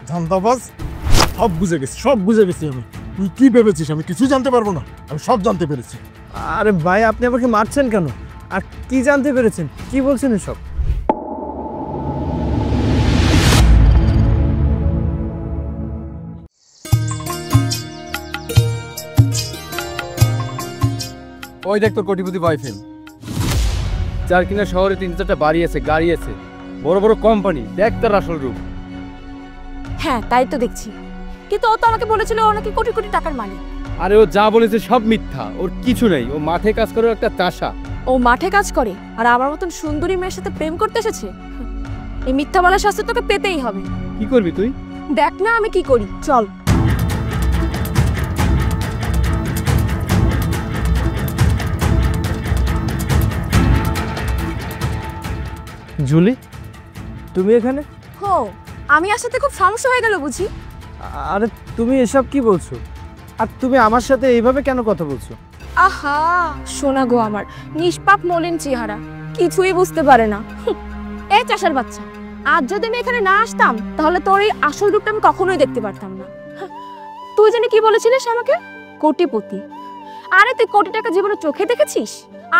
ধান্দাবাজ, সব বুঝে গেছি, সব বুঝে গেছি আমি। তুই কি ভেবেছিস আমি কিছু জানতে পারবো না? আমি সব জানতে পেরেছি। আরে ভাই, আপনি আমাকে মারছেন কেন? আর কি জানতে পেরেছেন? কি বলছেন এসব? ওই দেখ তোর কোটিপতি বয়ফ্রেন্ড, যার কিনা শহরে 3-4টা বাড়ি আছে, গাড়ি আছে, বড় বড় কোম্পানি। দেখ তার আসল রূপ। হ্যাঁ তাই তো দেখছি, কিন্তু ও তো আমাকে বলেছিল ও নাকি কোটি কোটি টাকার মালিক। আরে ও যা বলেছে সব মিথ্যা, ওর কিছু নেই। ও মাঠে কাজ করে একটা চাষা। ও মাঠে কাজ করে আর আমার মতন সুন্দরী মেয়ের সাথে প্রেম করতে এসেছে। এই মিথ্যা বলার শাস্তি তোকে পেতেই হবে। কি করবি তুই? দেখ না আমি কি করি, চল। জুলি, তুমি এখানে? হো, আমি আসতে খুব সমস্যা হয়ে গেল বুঝি। আরে তুমি এসব কি বলছো? আর তুমি আমার সাথে এইভাবে কেন কথা বলছো? আহা সোনা গো আমার, নিষ্পাপ মলিন চেহারা, কিছুই বুঝতে পারে না। এই চাষার বাচ্চা, আজ যদি আমি এখানে না আসতাম তাহলে তোর এই আসল রূপটা আমি কখনোই দেখতে পারতাম না। তুই জানি কি বলেছিলিস আমাকে? কোটিপতি। আরে তুই কোটি টাকা জীবনে চোখে দেখেছিস?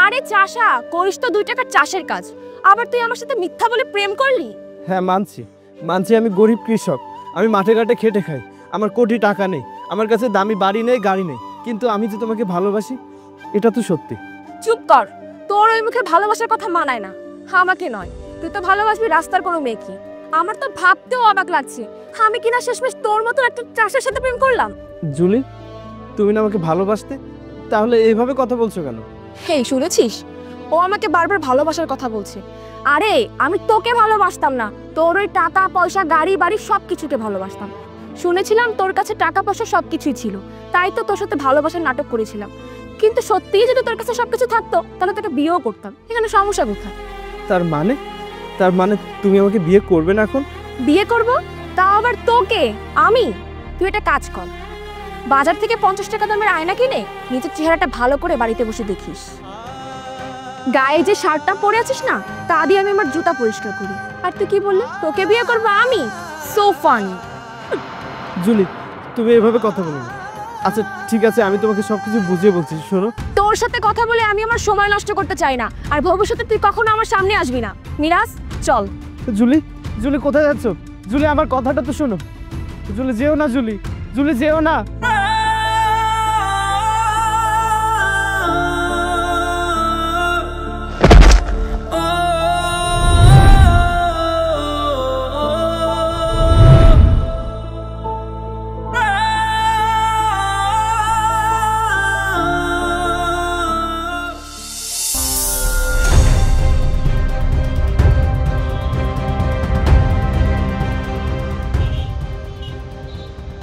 আরে চাষা, করিস তো 2 টাকার চাষের কাজ, আবার তুই আমার সাথে মিথ্যা বলে প্রেম করলি? হ্যাঁ মানছি, আমি গরিব কৃষক, আমি মাঠে ঘাটে খেটে খাই, আমার কোটি টাকা নেই, আমার কাছে দামি বাড়ি নেই, গাড়ি নেই, কিন্তু আমি যে তোমাকে ভালোবাসি এটা তো সত্যি। চুপ কর, তোর ওই মুখে ভালোবাসার কথা মানায় না। আমাকে নয়, তুই তো ভালোবাসবি রাস্তার কোনো মেয়েকে। আমার তো ভাবতেও অবাক লাগছে, আমি কিনা শেষমেশ তোর মতো একটা চাষের সাথে প্রেম করলাম। জুলি, তুমি না আমাকে ভালোবাসতে, তাহলে এইভাবে কথা বলছো কেন? হেই শুনেছিস, ও আমাকে বারবার ভালোবাসার কথা বলছে। আরে আমি তোকে ভালোবাসতাম না, তোর ওই টাকা পয়সা গাড়ি বাড়ি সব কিছুকে ভালোবাসতাম। শুনেছিলাম তোর কাছে টাকা পয়সা সবকিছুই ছিল, তাই তো তোর সাথে ভালোবাসার নাটক করেছিলাম। কিন্তু সত্যিই যদি তোর কাছে সবকিছু থাকতো তাহলে তোকে বিয়েও করতাম। এখানে সমস্যা কোথায়? তার মানে তুমি আমাকে বিয়ে করবে না এখন? বিয়ে করব? তাও আবার তোকে? আমি? তুই একটা কাজ কর, বাজার থেকে 50 টাকা দামের আয়না কিনে নিজের চেহারাটা ভালো করে বাড়িতে বসে দেখিস। গায়ে যে শার্টটা পরে আছিস না, তা দিয়ে আমি আমার জুতা পরিষ্কার করি। আর তুই কি বললি তোকে বিয়ে করবো আমি? So funny. জুলি, তুমি এভাবে কথা বলো না। আচ্ছা ঠিক আছে, আমি তোমাকে সবকিছু বুঝিয়ে বলছি, শোনো। তোর সাথে কথা বলে আমি আমার সময় নষ্ট করতে চাই না, আর ভবিষ্যতে তুই কখনো আমার সামনে আসবি না। মিরাজ চল। জুলি কোথায় যাচ্ছ? জুলি আমার কথাটা তো শোনো। জুলি যেও না, জুলি যেও না।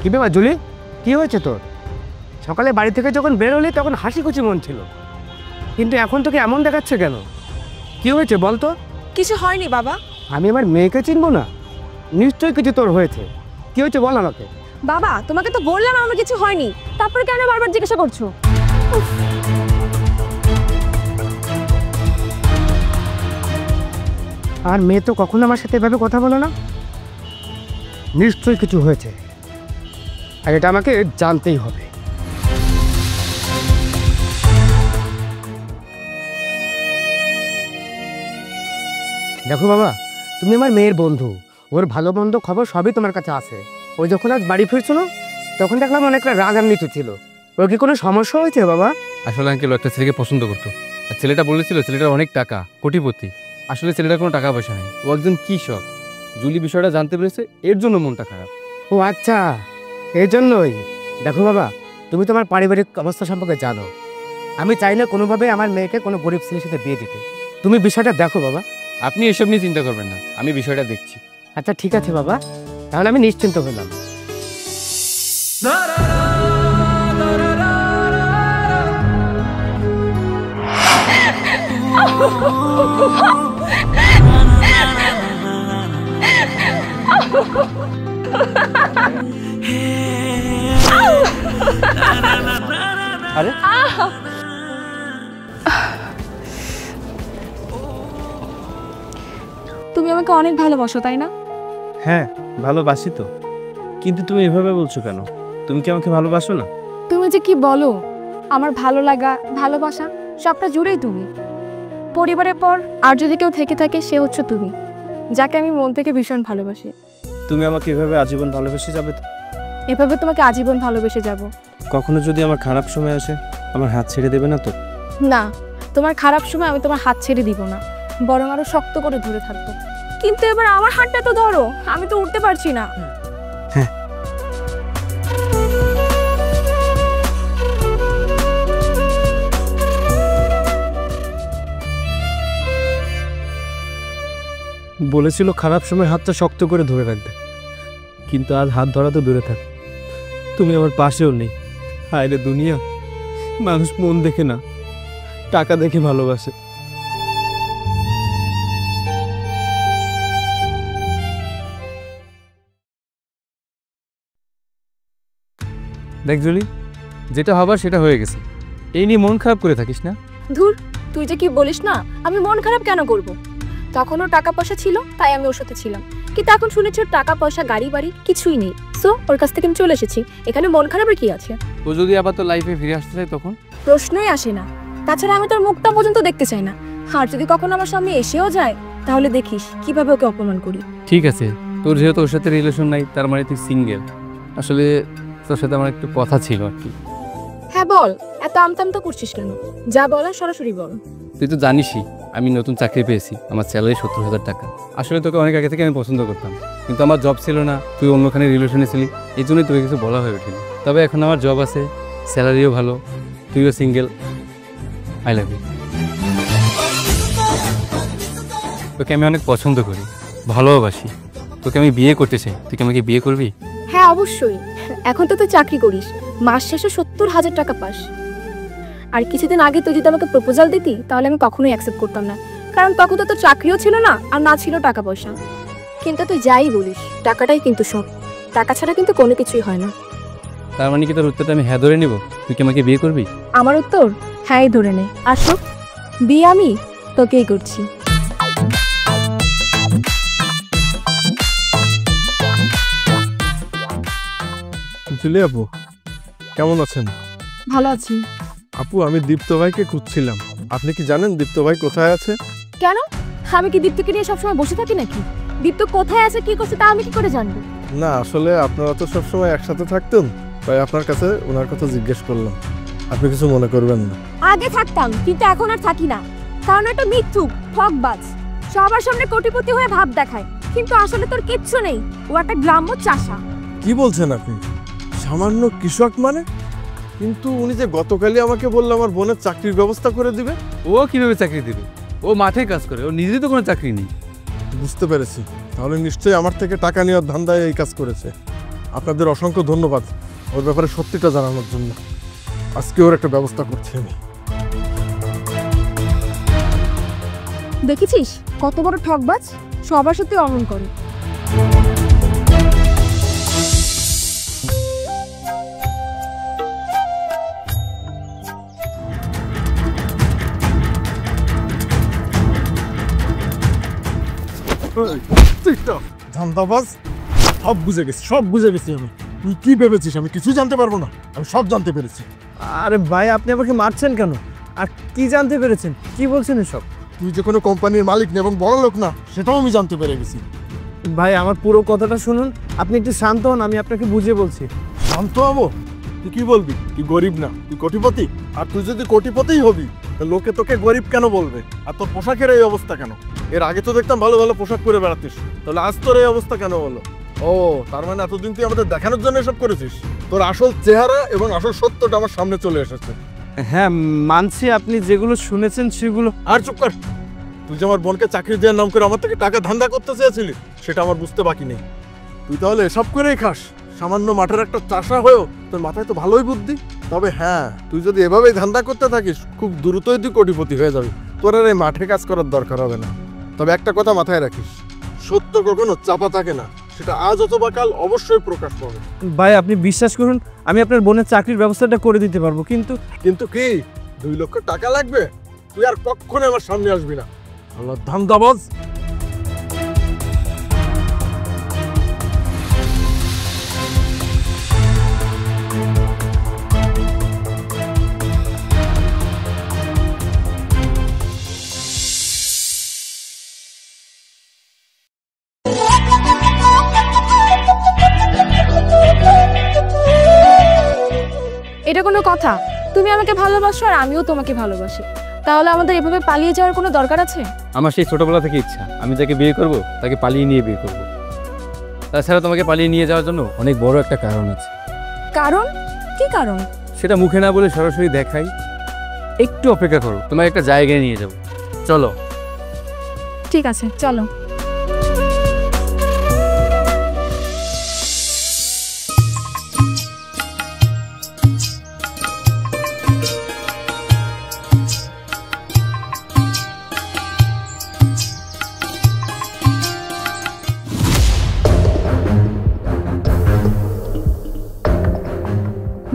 কি ব্যাপার জুলি, কি হয়েছে তোর? সকালে বাড়ি থেকে যখন বেরোলি তখন হাসি খুশি মন ছিল, কিন্তু এখন তোকে এমন দেখাচ্ছে কেন? কি হয়েছে বল তো? কিছু হয়নি বাবা। আমি আমার মেয়েকে চিনবো না? নিশ্চয়ই কিছু তোর হয়েছে। কি হয়েছে বল আমাকে। বাবা তোমাকে তো বললাম আমার কিছু হয়নি, তারপরে কেন বারবার জিজ্ঞাসা করছো? আর মেয়ে তো কখনো আমার সাথে এভাবে কথা বলো না। নিশ্চয়ই কিছু হয়েছে, আর এটা আমাকে জানতেই হবে। দেখো বাবা, তুমি আমার মেয়ের বন্ধু, ওর ভালো মন্দ খবর সবই তোমার কাছে আছে। ও যখন আজ বাড়ি ফিরছিল তখন দেখলাম অনেকটা রাগান্বিত ছিল। ওর কি কোনো সমস্যা হয়েছে বাবা? আসলে আঙ্কেল একটা ছেলেকে পছন্দ করতো, আর ছেলেটা বলেছিল ছেলেটার অনেক টাকা, কোটিপতি। আসলে ছেলেটার কোনো টাকা পয়সা নেই, ও একজন কৃষক। জুলি বিষয়টা জানতে পেরেছে, এর জন্য মনটা খারাপ। ও আচ্ছা, এই জন্যই। দেখো বাবা, তুমি তোমার পারিবারিক অবস্থা সম্পর্কে জানো। আমি চাই না কোনোভাবে আমার মেয়েকে কোনো গরিব ছেলের সাথে বিয়ে দিতে। তুমি বিষয়টা দেখো বাবা। আপনি এসব নিয়ে চিন্তা করবেন না, আমি বিষয়টা দেখছি। আচ্ছা ঠিক আছে বাবা, তাহলে আমি নিশ্চিন্ত হলাম। আরে তুমি আমাকে অনেক ভালোবাসো তাই না? হ্যাঁ ভালোবাসি তো, কিন্তু তুমি এভাবে বলছো কেন? তুমি কি আমাকে ভালোবাসো না? তুমি যে কি বলো, আমার ভালো লাগা ভালোবাসা সবটা জুড়েই তুমি। পরিবারের পর আর যদি কেউ থেকে থাকে সে হচ্ছে তুমি, যাকে আমি মন থেকে ভীষণ ভালোবাসি। তুমি আমাকে এভাবে আজীবন ভালোবেসে যাবে তো? এভাবে তোমাকে আজীবন ভালোবেসে যাব। কখনো যদি আমার খারাপ সময় আসে আমার হাত ছেড়ে দেবে না তো? না, তোমার খারাপ সময় আমি তোমার হাত ছেড়ে দিব না, বরং আরো শক্ত করে ধরে থাকবো। কিন্তু এবার আমার হাতটা তো ধরো, আমি তো উঠতে পারছি না। হ্যাঁ। বলেছিল খারাপ সময় হাতটা শক্ত করে ধরে রাখবে, কিন্তু আজ হাত ধরা তো দূরে থাক, তুমি আমার পাশেও নেই। হায় রে দুনিয়া, মানুষ মন দেখে না, টাকা দেখে ভালোবাসে। দেখ জুলি, যেটা হবার সেটা হয়ে গেছে, এই নিয়ে মন খারাপ করে থাকিস না। ধুর, তুই যে কি বলিস না, আমি মন খারাপ কেন করব? তখনও টাকা পয়সা ছিল তাই আমি ওর সাথে ছিলাম, কিন্তু এখন শুনেছি ওর টাকা পয়সা গাড়ি বাড়ি কিছুই নেই। সো ওর কাছ থেকে আমি চলে এসেছি, এখানে মন খারাপের কি আছে? ও যদি আবার তো লাইফে ফিরে আসতে চায় তখন? প্রশ্নই আসে না। তাছাড়া আমি তোর মুখটা পর্যন্ত দেখতে চাই না, আর যদি কখনো আমার সামনে এসেও যায় তাহলে দেখিস কিভাবে ওকে অপমান করি। ঠিক আছে, তোর যেহেতু ওর সাথে রিলেশন নাই তার মানে তুই সিঙ্গেল। আসলে তোর সাথে আমার একটু কথা ছিল আর কি। হ্যাঁ বল, এত আমতামতা করছিস কেন? যা বলার সরাসরি বল। তুই তো জানিসই আমি নতুন চাকরি পেয়েছি, আমার স্যালারি 70,000 টাকা। আসলে তোকে অনেক আগে থেকে আমি পছন্দ করতাম, কিন্তু আমার জব ছিল না, তুই অন্যখানে রিলেশনে ছিলি, এই জন্যই তোকে কিছু বলা হয়ে ওঠেনি। তবে এখন আমার জব আছে, স্যালারিও ভালো, তুইও সিঙ্গেল। I love you. তোকে আমি অনেক পছন্দ করি, ভালোবাসি, তোকে আমি বিয়ে করতে চাই। তুই কি আমাকে বিয়ে করবি? হ্যাঁ অবশ্যই। এখন তো তুই চাকরি করিস, মাস শেষে 70,000 টাকা পাস। আর কিছুদিন আগে তুই যদি আমাকে প্রপোজাল দিতি তাহলে আমি কখনোই অ্যাকসেপ্ট করতাম না, কারণ তখন তো তোর চাকরিও ছিল না আর না ছিল টাকা পয়সা। কিন্তু তুই যাই বলিস, টাকাটাই কিন্তু সব, টাকা ছাড়া কিন্তু কোনো কিছুই হয় না। তার মানে কি তোর উত্তরটা আমি হ্যাঁ ধরে নিব? তুই কি আমাকে বিয়ে করবি? আমার উত্তর হ্যাঁই ধরে নে। আসো, বিয়ে আমি তোকেই করছি। জুলি আপু, কেমন আছেন? ভালো আছি। আপু, আমি দীপ্ত ভাইকে খুঁজছিলাম। আপনি কি জানেন দীপ্ত ভাই কোথায় আছে? কেন, আমি কি দীপ্তকে নিয়ে সবসময় বসে থাকি নাকি? দীপ্ত কোথায় আছে কি করছে তা আমি কি করে জানবো? না, আসলে আপনারা তো সবসময় একসাথে থাকতেন, তাই আপনার কাছে ওনার কথা জিজ্ঞেস করলাম। আপনি কিছু মনে করবেন না। আগে থাকতাম, কিন্তু এখন আর থাকি না, কারণ একটা মিথ্যুক ঠকবাজ সবার সামনে কোটিপতি হয়ে ভাব দেখায়, কিন্তু আসলে তোর কিচ্ছু নেই। ও একটা গ্রাম্য চাষা। কি বলছেন আপনি? সামান্য কৃষক মানে? কিন্তু উনি যে গতকালই আমাকে বললো আমার বোনের চাকরির ব্যবস্থা করে দিবে। ও কিভাবে চাকরি দেবে? ও মাঠে কাজ করে, ও নিজেরই তো কোনো চাকরি নেই। বুঝতে পেরেছি, তাহলে নিশ্চয়ই আমার থেকে টাকা নেওয়ার ধান্দায় এই কাজ করেছে। আপনাদের অসংখ্য ধন্যবাদ ওর ব্যাপারে সত্যিটা জানানোর জন্য। আজকে ওর একটা ব্যবস্থা করছি আমি। দেখেছিস কত বড় ঠকবাজ, সবার সাথে অমন করে। ধান্দাবাজ, সব বুঝে গেছি, সব বুঝে গেছি আমি। তুই কি ভেবেছিস আমি কিছু জানতে পারবো না? আমি সব জানতে পেরেছি। আরে ভাই, আপনি আমাকে মারছেন কেন? আর কি জানতে পেরেছেন? কি বলছেন এসব? তুই যে কোনো কোম্পানির মালিক না এবং বড় লোক না, সেটাও আমি জানতে পেরে গেছি। ভাই আমার পুরো কথাটা শুনুন, আপনি একটু শান্ত হন, আমি আপনাকে বুঝিয়ে বলছি। শান্ত হবো? তুই কি বলবি? তুই গরিব না, তুই কোটিপতি। আর তুই যদি কোটিপতিই হবি, লোকে তোকে গরিব কেন বলবে? আর তোর পোশাকের এই অবস্থা কেন? এর আগে তো দেখতাম ভালো ভালো পোশাক পরে বেড়াতিস, তাহলে আজ তোর এই অবস্থা কেন হলো? ও, তার মানে এতদিন তুই আমাদের দেখানোর জন্য এসব করেছিস? তোর আসল চেহারা এবং আসল সত্যটা আমার সামনে চলে এসেছে। হ্যাঁ মানছি, আপনি যেগুলো শুনেছেন সেগুলো। আর চুপ কর। তুই যে আমার বোনকে চাকরি দেওয়ার নাম করে আমার থেকে টাকা ধান্দা করতে চেয়েছিলি, সেটা আমার বুঝতে বাকি নেই। তুই তাহলে এসব করেই খাস? সামান্য মাঠের একটা চাষা হয়েও তোর মাথায় তো ভালোই বুদ্ধি। তবে হ্যাঁ, তুই যদি এভাবেই ধান্দা করতে থাকিস খুব দ্রুতই তুই কোটিপতি হয়ে যাবি। তোর আর এই মাঠে কাজ করার দরকার হবে না। তবে একটা কথা মাথায় রাখিস, সত্য কখনো চাপা থাকে না, সেটা আজ অথবা কাল অবশ্যই প্রকাশ পাবে। ভাই আপনি বিশ্বাস করুন, আমি আপনার বোনের চাকরির ব্যবস্থাটা করে দিতে পারবো, কিন্তু কিন্তু কি 2 লক্ষ টাকা লাগবে? তুই আর কখনো আমার সামনে আসবি না। আল্লাহ ধান্দাবাজ। এটা কোনো কথা? তুমি আমাকে ভালোবাসো আর আমিও তোমাকে ভালোবাসি, তাহলে আমাদের এভাবে পালিয়ে যাওয়ার কোনো দরকার আছে? আমার সেই ছোটবেলা থেকে ইচ্ছা, আমি যাকে বিয়ে করব তাকে পালিয়ে নিয়ে বিয়ে করব। তাছাড়া তোমাকে পালিয়ে নিয়ে যাওয়ার জন্য অনেক বড় একটা কারণ আছে। কারণ? কি কারণ? সেটা মুখে না বলে সরাসরি দেখাই। একটু অপেক্ষা করো, তোমার একটা জায়গায় নিয়ে যাব। চলো। ঠিক আছে, চলো।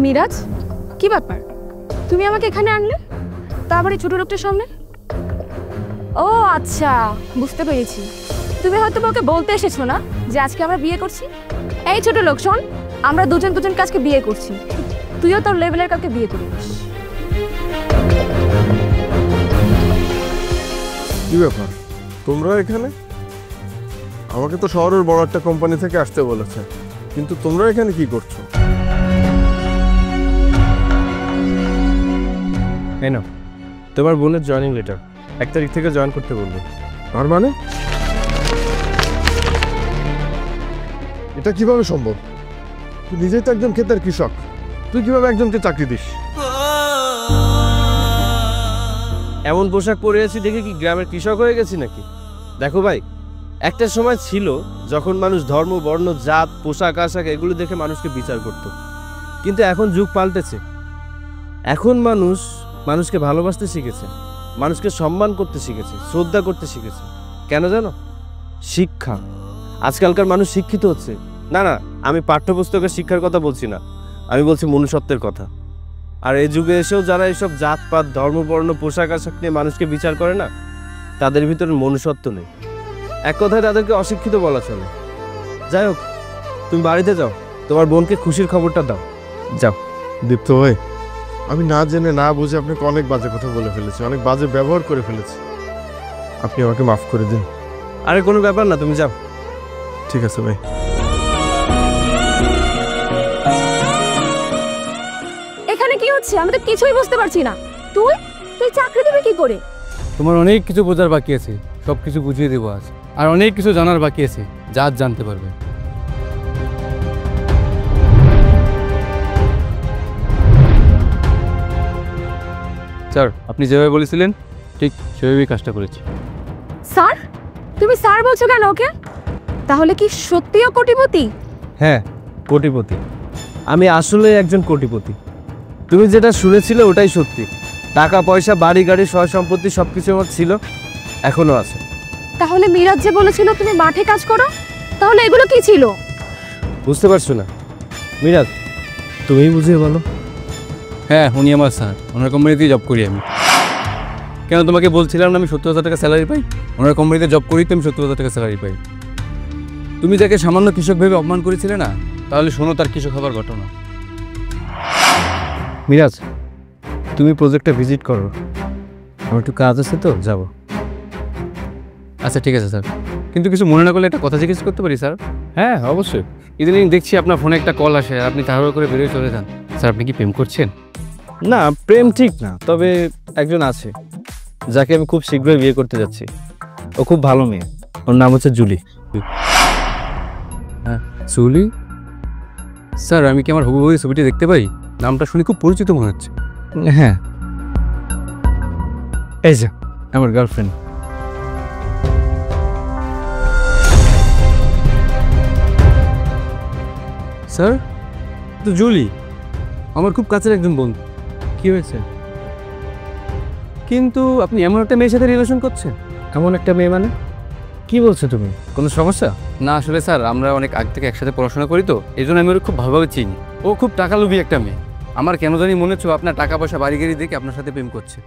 মিরাজ, কি ব্যাপার? তুমি আমাকে এখানে আনলে, তারপরে ছোট লোকটার সামনে? ও আচ্ছা, বুঝতে পেরেছি। তুমি হয়তো ওকে বলতে এসেছো না যে আজকে আমরা বিয়ে করছি? এই ছোট লোক, শোন, আমরা দুজন কাজকে বিয়ে করছি, তুইও তোর লেভেলের কাউকে বিয়ে করিস। কি ব্যাপার, তোমরা এখানে? আমাকে তো শহরের বড় একটা কোম্পানি থেকে আসতে বলেছে, কিন্তু তোমরা এখানে কি করছো? এই নাও তোমার বোনের জয়েনিং লেটার, 1 তারিখ থেকে জয়েন করতে বলবো। তার মানে এটা কিভাবে সম্ভব? তুই নিজেই তো একজন ক্ষেতের কৃষক, তুই কিভাবে একজনকে চাকরি দিস? এমন পোশাক পরে আছি দেখে কি গ্রামের কৃষক হয়ে গেছি নাকি? দেখো ভাই, একটা সময় ছিল যখন মানুষ ধর্ম, বর্ণ, জাত, পোশাক আশাক এগুলো দেখে মানুষকে বিচার করত, কিন্তু এখন যুগ পাল্টেছে। এখন মানুষকে ভালোবাসতে শিখেছে, মানুষকে সম্মান করতে শিখেছে, শ্রদ্ধা করতে শিখেছে। কেন জানো? শিক্ষা। আজকালকার মানুষ শিক্ষিত হচ্ছে। না, আমি পাঠ্যপুস্তকের শিক্ষার কথা বলছি না, আমি বলছি মনুষ্যত্বের কথা। আর এই যুগে এসেও যারা এইসব জাতপাত, ধর্ম, বর্ণ, পোশাক আশাক নিয়ে মানুষকে বিচার করে না, তাদের ভিতরে মনুষ্যত্ব নেই। এক কথায় তাদেরকে অশিক্ষিত বলা চলে। যাই হোক, তুমি বাড়িতে যাও, তোমার বোনকে খুশির খবরটা দাও। যাও। দীপ্ত ভাই, আমি না জেনে না বুঝে আপনাকে অনেক বাজে কথা বলে ফেলেছি, অনেক বাজে ব্যবহার করে ফেলেছি, আপনি আমাকে মাফ করে দিন। আরে কোনো ব্যাপার না, তুমি যাও। ঠিক আছে ভাই। এখানে কি হচ্ছে? আমি তো কিছুই বুঝতে পারছি না। তুই চাকরি দিবি কি করে? তোমার অনেক কিছু বোঝার বাকি আছে, সব কিছু বুঝিয়ে দেবো আজ। আর অনেক কিছু জানার বাকি আছে, যা আজ জানতে পারবে। স্যার, আপনি যেভাবে বলেছিলেন ঠিক সেভাবেই কাজটা করেছি। স্যার? তুমি স্যার বলছো কেন ওকে? তাহলে কি সত্যিও কোটিপতি? হ্যাঁ, কোটিপতি। আমি আসলে একজন কোটিপতি। তুমি যেটা শুনেছিলে ওটাই সত্যি। টাকা পয়সা, বাড়ি গাড়ি, সয় সম্পত্তি সবকিছু আমার ছিল, এখনো আছে। তাহলে মিরাজ যে বলেছিল তুমি মাঠে কাজ করো, তাহলে এগুলো কি ছিল? বুঝতে পারছো না? মিরাজ, তুমিই বুঝিয়ে বলো। হ্যাঁ, উনি আমার স্যার, ওনার কোম্পানিতেই জব করি আমি। কেন তোমাকে বলছিলাম না আমি 70,000 টাকা স্যালারি পাই? ওনার কোম্পানিতে জব করি তো আমি 70,000 টাকা স্যালারি পাই। তুমি যাকে সামান্য কৃষক ভেবে অপমান করেছিলে না, তাহলে শোনো তার কৃষক হবার ঘটনা। মিরাজ, তুমি প্রজেক্টটা ভিজিট করো, আমার একটু কাজ আছে তো, যাবো। আচ্ছা ঠিক আছে স্যার, কিন্তু কিছু মনে না করলে একটা কথা জিজ্ঞেস করতে পারি স্যার? হ্যাঁ, অবশ্যই। ইদানিং দেখছি আপনার ফোনে একটা কল আসে আর আপনি তাড়াহুড়ো করে বেরিয়ে চলে যান। স্যার, আপনি কি প্রেম করছেন? না, প্রেম ঠিক না, তবে একজন আছে যাকে আমি খুব শীঘ্রই বিয়ে করতে যাচ্ছি। ও খুব ভালো মেয়ে, ওর নাম হচ্ছে জুলি। হ্যাঁ, জুলি? স্যার, আমি কি আমার হবু বউয়ের ছবিটি দেখতে পাই? নামটা শুনে খুব পরিচিত মনে হচ্ছে। হ্যাঁ, এই যে আমার গার্লফ্রেন্ড। স্যার, তো জুলি আমার খুব কাছের একজন বন্ধু। কি হয়েছে? কিন্তু আপনি এমন একটা মেয়ের সাথে রিলেশন করছেন? এমন একটা মেয়ে মানে? কি বলছো তুমি? কোনো সমস্যা? না আসলে স্যার, আমরা অনেক আগ থেকে একসাথে পড়াশোনা করি তো, এই জন্য আমি ওর খুব ভালোভাবে চিনি। ও খুব টাকালোভী একটা মেয়ে। আমার কেন জানি মনে হচ্ছে আপনার টাকা পয়সা বাড়ি গাড়ি দেখে আপনার সাথে প্রেম করছে।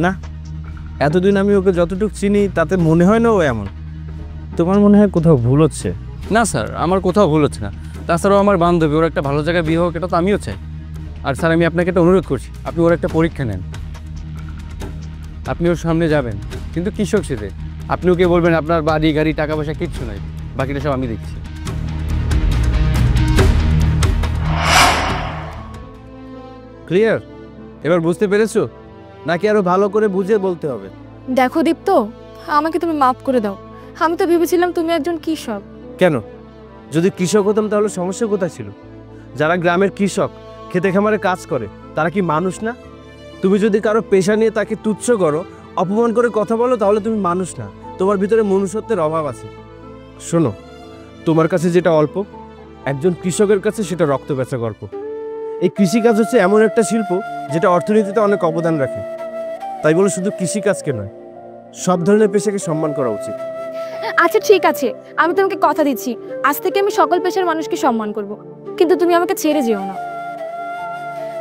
না, এতদিন আমি ওকে যতটুকু চিনি তাতে মনে হয় না ও এমন। তোমার মনে হয় কোথাও ভুল হচ্ছে। না স্যার, আমার কোথাও ভুল হচ্ছে না। তাছাড়াও আমার বান্ধবী, ওর একটা ভালো জায়গায় বিয়ে হোক, এটা তো আমিও চাই। আর স্যার, আমি আপনাকে একটা অনুরোধ করছি, আপনি ওর একটা পরীক্ষা নেন। আপনি ওর সামনে যাবেন, কিন্তু কৃষক সেজে। আপনি ওকে বলবেন আপনার বাড়ি গাড়ি টাকা পয়সা কিচ্ছু নাই, বাকিটা সব আমি দেখছি। ক্লিয়ার? এবার বুঝতে পেরেছো নাকি আরো ভালো করে বুঝে বলতে হবে? দেখো দীপ্ত, আমাকে তুমি মাফ করে দাও। আমি তো ভেবেছিলাম তুমি একজন কৃষক। কেন? যদি কৃষক হতাম তাহলে সমস্যা কোথায় ছিল? যারা গ্রামের কৃষক খেতে খামারে কাজ করে তারা কি মানুষ না? তুমি যদি কারো পেশা নিয়ে তাকে তুচ্ছ করো, অপমান করে কথা বলো, তাহলে তুমি মানুষ না, তোমার ভিতরে মনুষ্যত্বের অভাব আছে। শোনো, তোমার কাছে যেটা অল্প, একজন কৃষকের কাছে সেটা রক্ত বেচা গল্প। এই কৃষিকাজ হচ্ছে এমন একটা শিল্প যেটা অর্থনীতিতে অনেক অবদান রাখে। তাই বলে শুধু কৃষিকাজকে নয়, সব ধরনের পেশাকে সম্মান করা উচিত। আচ্ছা ঠিক আছে, আমি তোমাকে কথা দিচ্ছি, আজ থেকে আমি সকল পেশার মানুষকে সম্মান করব। কিন্তু তুমি আমাকে ছেড়ে যেও না।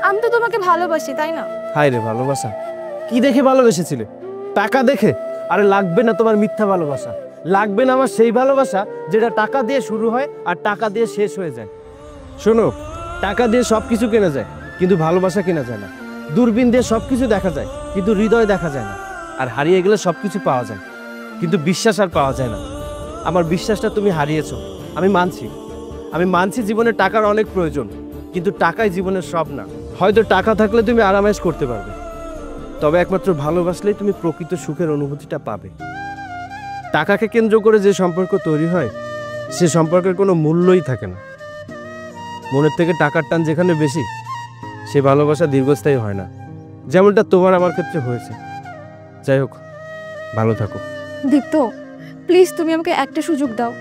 আমি তো তোমাকে ভালোবাসি, তাই না? হায় রে ভালোবাসা! কি দেখে ভালোবেসেছিলে? টাকা দেখে? আরে লাগবে না তোমার মিথ্যা ভালোবাসা, লাগবে না আমার সেই ভালোবাসা যেটা টাকা দিয়ে শুরু হয় আর টাকা দিয়ে শেষ হয়ে যায়। শোনো, টাকা দিয়ে সব কিছু কেনা যায় কিন্তু ভালোবাসা কেনা যায় না। দূরবীন দিয়ে সব কিছু দেখা যায় কিন্তু হৃদয় দেখা যায় না। আর হারিয়ে গেলে সব কিছু পাওয়া যায় কিন্তু বিশ্বাস আর পাওয়া যায় না। আমার বিশ্বাসটা তুমি হারিয়েছো, আমি মানছি জীবনে টাকার অনেক প্রয়োজন, কিন্তু টাকাই জীবনের সব না। হয়তো টাকা থাকলে তুমি আরামায়েশ করতে পারবে, তবে একমাত্র ভালোবাসলেই তুমি প্রকৃত সুখের অনুভূতিটা পাবে। টাকাকে কেন্দ্র করে যে সম্পর্ক তৈরি হয় সে সম্পর্কের কোনো মূল্যই থাকে না। মনের থেকে টাকার টান যেখানে বেশি, সে ভালোবাসা দীর্ঘস্থায়ী হয় না, যেমনটা তোমার আমার ক্ষেত্রে হয়েছে। যাই হোক, ভালো থাকো। দীপ্ত, প্লিজ তুমি আমাকে একটা সুযোগ দাও।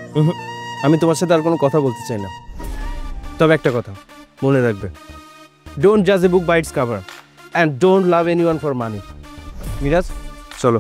আমি তোমার সাথে আর কোনো কথা বলতে চাই না, তবে একটা কথা মনে রাখবে, ডোন্ট জাজ a book by its cover and don't love anyone for money. Miraj, চলো।